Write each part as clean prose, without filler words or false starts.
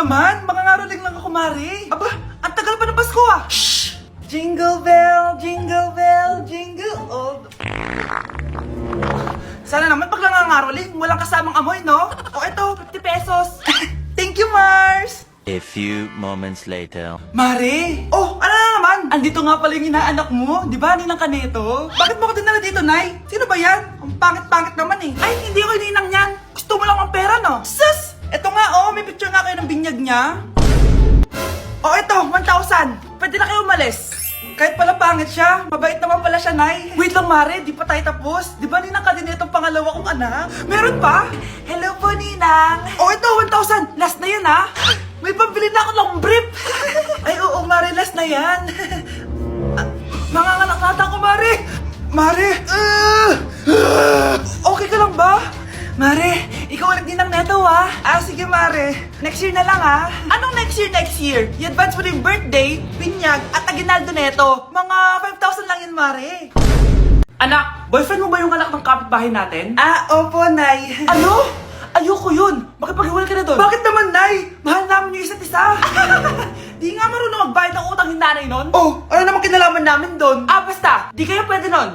naman? Mangangaroling lang ako, Mare. Aba, ang tagal pa ng Pasko ah. Shh! Jingle bell, jingle bell, jingle all the... Sana naman pag nangangaroling, walang kasamang amoy, no? O eto, 50 pesos. Thank you, Mars! A few moments later. Mare! Oh, ano na naman? Andito nga pala yung inaanak mo. Di ba, ninang ka nito? Bakit mo ko dinala dito, Nay? Sino ba yan? Ang pangit-pangit naman eh. Ay, hindi ko ninang yan. Gusto mo lang ang pera, no? Sus! Eto nga, oh. May picture nga kayo ng binyag niya. Oh, eto, 1,000. Pwede na kayo umalis. Kahit pala pangit siya, mabait naman pala siya, Nay. Wait lang, Mare. Di pa tayo tapos. Di ba ninang ka din itong pangalawa kong anak? Meron pa? Hello po, ninang. Oh, ito, 1,000. Last na yun, ha? May pambili na ako ng brief. Ay, oo, Mare, last na yan. Manganganak nata ko, Mare. Mare! Okay ka lang ba? Mare, ikaw ulit din ang neto, ha? Sige, Mare. Next year na lang, ha? Anong next year, next year? I-advance mo na yung birthday, binyag, at aginaldo neto. Mga 5,000 lang yun, Mare. Anak, boyfriend mo ba yung anak ng kapitbahay natin? Opo, Nay. Ano? Ayoko yun. Makipag-iwal ka na doon. Bakit naman, Nay? Mahal namin yung isa't isa. Di nga marunong magbayad ng utang yung nanay nun. Oh, ano naman kinalaman namin doon? Basta. Di kayo pwede nun.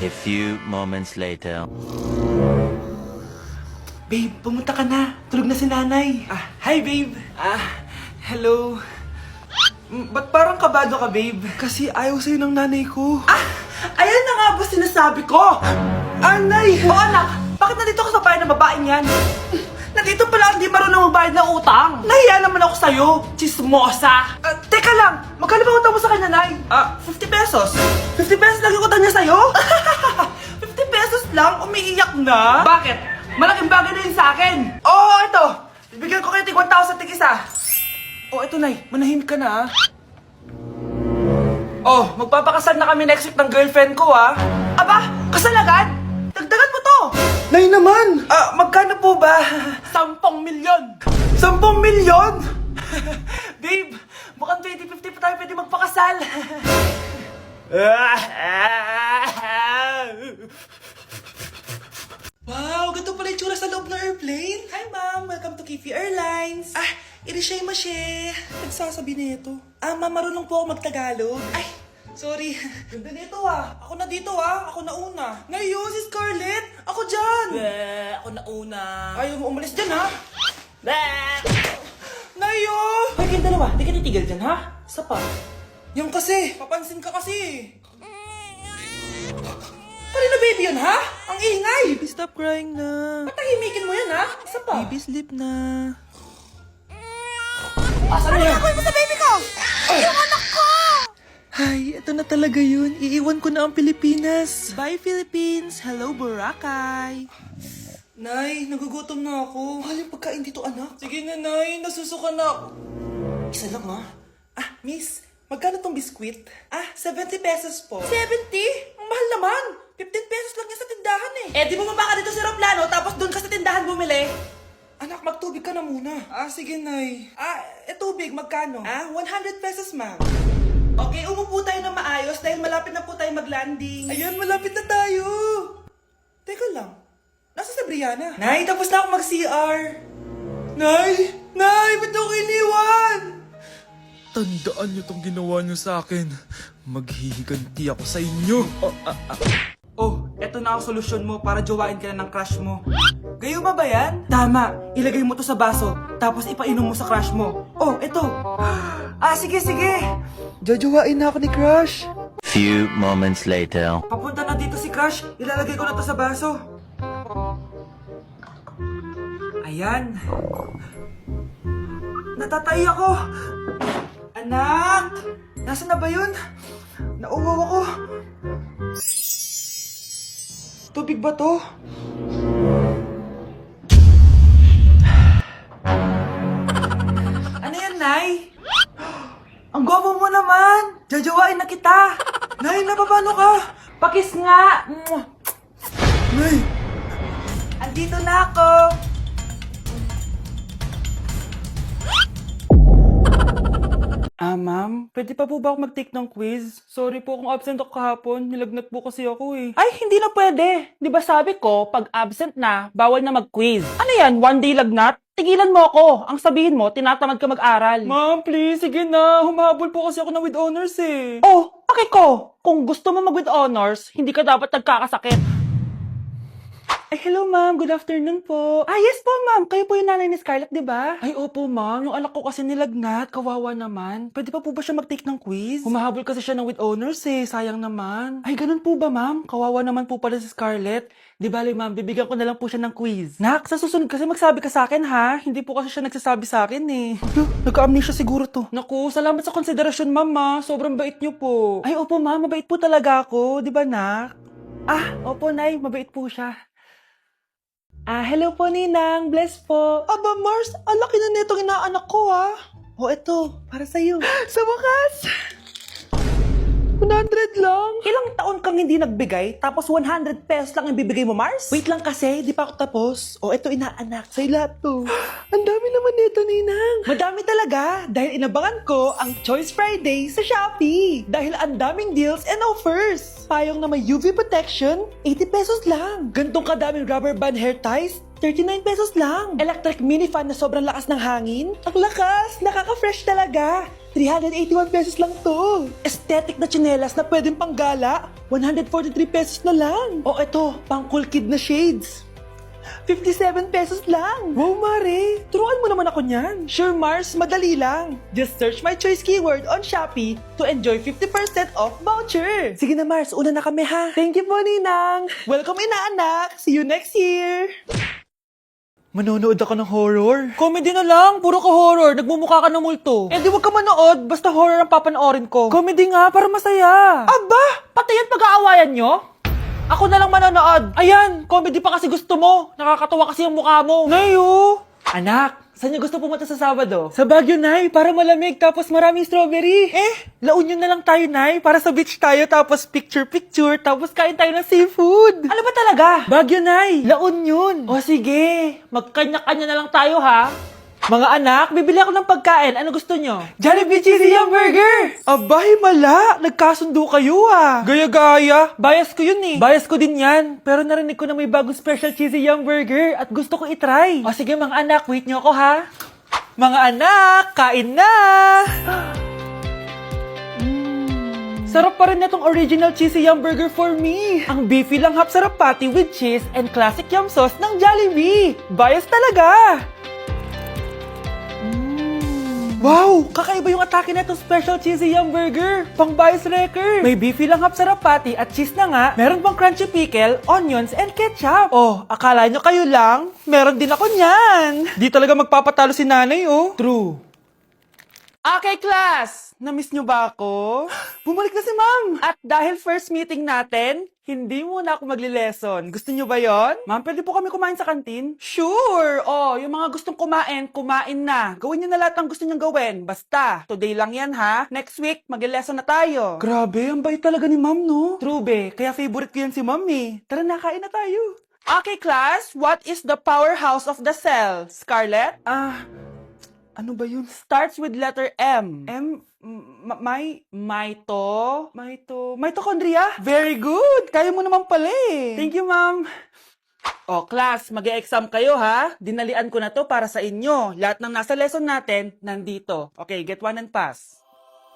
A few moments later. Babe, pumunta ka na. Tulog na si nanay. Hi, babe. Hello. Ba't parang kabado ka, babe? Kasi ayaw sa'yo ng nanay ko. Ayan na nga ba sinasabi ko? Nay! O anak, bakit nandito ka sa bahay ng babaeng yan? Nandito pala hindi marunong magbayad ng utang. Nahiya naman ako sa'yo, chismosa. Teka lang, magkano ba utang mo sa kanya, Nay? 50 pesos. 50 pesos lang yung utang niya sa'yo? 50 pesos lang? Umiiyak na? Bakit? Malaking bagay na yun sa akin. Ito. Bibigyan ko kayo tig 1,000 tig isa. Ito, Nay. Manahimik ka na, magpapakasal na kami next week ng girlfriend ko, Aba, kasal agad? Dagdagan mo to! Nay naman! Magkano po ba? 10 milyon! 10 milyon? Babe, mukhang 2050 pa tayo pwede magpakasal. Wow, ganito pala yung tsura sa loob ng airplane. Hi, Ma'am. Welcome to Kifi Airlines. Irishay mashe. Nagsasabi nito. Ma'am, marunong po ako magtagalog. Sorry. Ganda nito, Ako na dito, Ako na una. Ngayon, si Scarlett. Ako dyan. Ako na una. Ayaw mo umalis dyan, Nayo! Hoy, kayong dalawa. Di ka titigil dyan, Isa pa. Yung kasi. Papansin ka kasi. Kanina baby yun, Ang ingay! Baby, stop crying na. Patahimikin mo yan, Isa pa. Baby, sleep na. Ano yan? Gagawin mo sa baby ko? Yung anak ko! Ay, ito na talaga yun. Iiwan ko na ang Pilipinas. Bye, Philippines. Hello, Boracay. Nay, nagugutom na ako. Mahal yung pagkain dito, anak. Sige na, Nay. Nasusuka na ako. Isa lang, Miss, magkano tong biskwit? 70 pesos po. 70? Ang mahal naman. 15 pesos lang yan sa tindahan di bumaba ka dito sa aeroplano tapos doon ka sa tindahan bumili. Anak, magtubig ka na muna. Sige, Nay. Tubig, magkano? 100 pesos, ma'am. Okay, umupo tayo na maayos dahil malapit na po tayo mag-landing. Ayun, malapit na tayo. Teka lang. Nasa si Brianna? Nay, tapos na ako mag-CR. Nay! Nay! Ba't ako iniwan? Tandaan niyo tong ginawa niyo sa akin. Maghihiganti ako sa inyo. Eto na ang solusyon mo para jowain ka na ng crush mo. Gayuma ba yan? Tama. Ilagay mo to sa baso, tapos ipainom mo sa crush mo. Eto. Sige. Jajawain na ako ni Crush. Few moments later. Papunta na dito si crush. Ilalagay ko na to sa baso. Ayan. Natatay ako. Anak! Nasaan na ba yun? Nauwaw ako. Tubig ba to? Ano yan, Nay? Ang gwapo mo naman! Jajawain na kita! Nay, napapano ka? Pakis nga! Nay! Andito na ako! Ma'am, pwede pa po ba ako mag-take ng quiz? Sorry po kung absent ako kahapon. Nilagnat po kasi ako Ay, hindi na pwede. Di ba sabi ko, pag absent na, bawal na mag-quiz. Ano yan, one day lagnat? tigilan mo ako. Ang sabihin mo, tinatamad ka mag-aral. Ma'am, please, sige na. Humahabol po kasi ako na with honors eh. Oh, okay ko. Kung gusto mo mag-with honors, hindi ka dapat nagkakasakit. Ay, hello ma'am. Good afternoon po. Ah, yes po ma'am. Kayo po yung nanay ni Scarlett, di ba? Ay, opo ma'am. Yung anak ko kasi nilagnat. Kawawa naman. Pwede pa po ba siya mag-take ng quiz? Humahabol kasi siya ng with honors eh. Sayang naman. Ay, ganun po ba ma'am? Kawawa naman po pala si Scarlett. Di bale ma'am, bibigyan ko na lang po siya ng quiz. Nak, sa susunod kasi magsabi ka sa akin ha. Hindi po kasi siya nagsasabi sa akin eh. Nagka-amnesia siguro to. Naku, salamat sa konsiderasyon ma'am. Sobrang bait niyo po. Ay, opo ma'am. Mabait po talaga ako. Di ba nak? Ah, opo nay. Mabait po siya. Ah, hello po, Ninang. Bless po. Aba, Mars, ang laki na netong inaanak ko, ah. O, eto, para sa'yo. Sa wakas! 100 lang. Ilang taon kang hindi nagbigay, tapos 100 pesos lang ang bibigay mo, Mars? Wait lang kasi, di pa ako tapos. O, eto, inaanak. Sa'yo lahat to. Ang dami naman nito, Ninang. Madami talaga, dahil inabangan ko ang Choice Friday sa Shopee. Dahil ang daming deals and offers. Payong na may UV protection, 80 pesos lang. Gantong kadaming rubber band hair ties, 39 pesos lang. Electric mini fan na sobrang lakas ng hangin. Ang lakas! Nakaka-fresh talaga. 381 pesos lang to. Aesthetic na tsinelas na pwedeng panggala. 143 pesos na lang. O eto, pang cool kid na shades. 57 pesos lang. Wow, Mare. Turuan mo naman ako niyan. Sure, Mars. Madali lang. Just search my choice keyword on Shopee to enjoy 50% off voucher. Sige na, Mars. Una na kami, ha? Thank you po, Ninang. Welcome, inaanak. See you next year. Manonood ako ng horror. Comedy na lang, puro ka horror. Nagmumukha ka ng multo. Eh di wag ka manood, basta horror ang papanoorin ko. Comedy nga, para masaya. Aba, pati yan pag-aawayan nyo? Ako na lang manonood. Ayan, comedy pa kasi gusto mo. Nakakatawa kasi ang mukha mo. Nayo! Anak, saan niyo gusto pumunta sa Sabado? Sa Baguio, Nay, para malamig tapos maraming strawberry. La Union na lang tayo, Nay, para sa beach tayo tapos picture-picture tapos kain tayo ng seafood. Ano ba talaga? Baguio, Nay, La Union. O sige, magkanya-kanya na lang tayo, ha? Mga anak, bibili ako ng pagkain. Ano gusto nyo? Jollibee Cheesy Yum Burger! Abay, mala! Nagkasundo kayo ah! Gaya-gaya! Bias ko yun eh! Bias ko din yan! Pero narinig ko na may bagong special Cheesy Yum Burger at gusto ko itry! O sige mga anak, wait nyo ako ha! Mga anak, kain na! Sarap pa rin itong original Cheesy Yum Burger for me! Ang beefy lang hap sarap patty with cheese and classic yum sauce ng Jollibee! Bias talaga! Wow! Kakaiba yung atake na itong special cheesy yum burger. Pang bias wrecker. May beefy lang hap sarap patty at cheese na nga. Meron pang crunchy pickle, onions, and ketchup. Oh, akala nyo kayo lang? Meron din ako niyan. Di talaga magpapatalo si nanay, oh. True. Okay, class! Na-miss nyo ba ako? Bumalik na si ma'am! At dahil first meeting natin, hindi muna ako magli-lesson. Gusto nyo ba yon? Ma'am, pwede po kami kumain sa kantin? Sure! Oh, yung mga gustong kumain, kumain na. Gawin nyo na lahat ng gusto nyo gawin. Basta, today lang yan ha. Next week, magli-lesson na tayo. Grabe, ang bait talaga ni ma'am, no? True, be. Kaya favorite ko yan si ma'am eh. Tara na, kain na tayo. Okay, class. What is the powerhouse of the cell? Scarlett? Ano ba yun? Starts with letter M. Mitochondria? Very good! Kaya mo naman pala eh. Thank you, ma'am. O, class, mag-e-exam kayo ha. Dinalian ko na to para sa inyo. Lahat ng nasa lesson natin, nandito. Okay, get one and pass.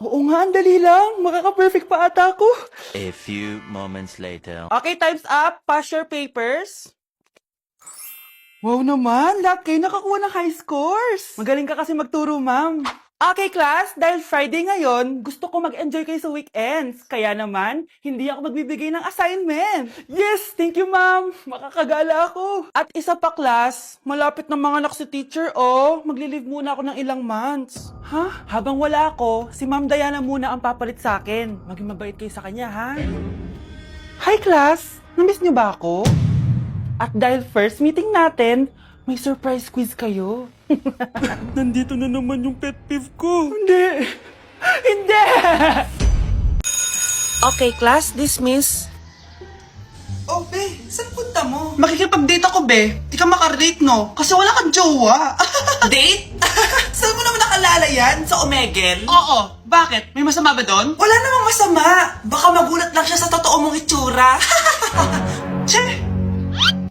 Oo nga, ang dali lang. Makaka-perfect pa ata ako. A few moments later. Okay, time's up. Pass your papers. Wow naman, lahat kayo nakakuha ng high scores. Magaling ka kasi magturo, ma'am. Okay, class, dahil Friday ngayon, gusto ko mag-enjoy kayo sa weekends. Kaya naman, hindi ako magbibigay ng assignment. Yes, thank you, ma'am. Makakagala ako. At isa pa, class, malapit na mga anak si teacher, oh. Magli-leave muna ako ng ilang months. Ha? Habang wala ako, si Ma'am Diana muna ang papalit sa akin. Maging mabait kayo sa kanya, ha? Hi, class. Namiss niyo ba ako? At dahil first meeting natin, may surprise quiz kayo. Nandito na naman yung pet peeve ko. Hindi! Hindi! Okay, class, dismiss. Oh, be, saan punta mo? Makikipag-date ako, be. Di ka makarelate, no? Kasi wala kang jowa. Date? Saan mo naman nakalala yan? Sa Omegle? Oo. Bakit? May masama ba doon? Wala namang masama. Baka magulat lang siya sa totoo mong itsura. Che!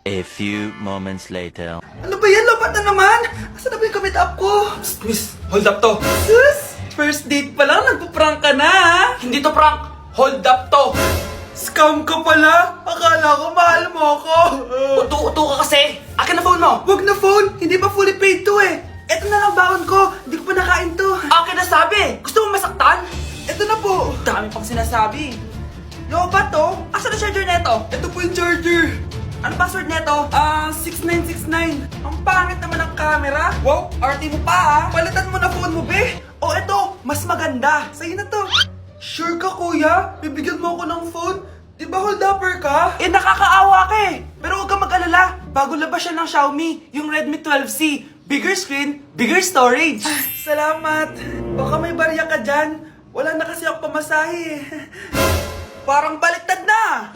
A few moments later. Ano ba yan? Lobat na naman? Asan it up ko. Psst, miss, hold up to. Sus, first date pa lang, nagpo-prank ka na ha? Hindi to prank, hold up to. Scam ka pala? Akala ko mahal mo ako. Uto-uto ka kasi. Akin na phone mo. Wag na phone, hindi pa fully paid to eh. Eto na lang baon ko, hindi ko pa nakain to. Akin na sabi, gusto mo masaktan? Eto na po. Dami pang sinasabi. Yo, ba to? Asan na charger neto? Ito po yung charger. Ano password neto? 6969. Ang pangit naman ng camera. Wow, RT mo pa ah. Palitan mo na phone mo, be. O eto, mas maganda. Sa'yo na to. Sure ka, kuya? Bibigyan mo ako ng phone? Di ba hold upper ka? Eh, nakakaawa ka eh. Pero huwag kang mag-alala. Bago labas siya ng Xiaomi, yung Redmi 12C. Bigger screen, bigger storage. Salamat. Baka may barya ka dyan. Wala na kasi ako pamasahe eh. Parang baliktad na.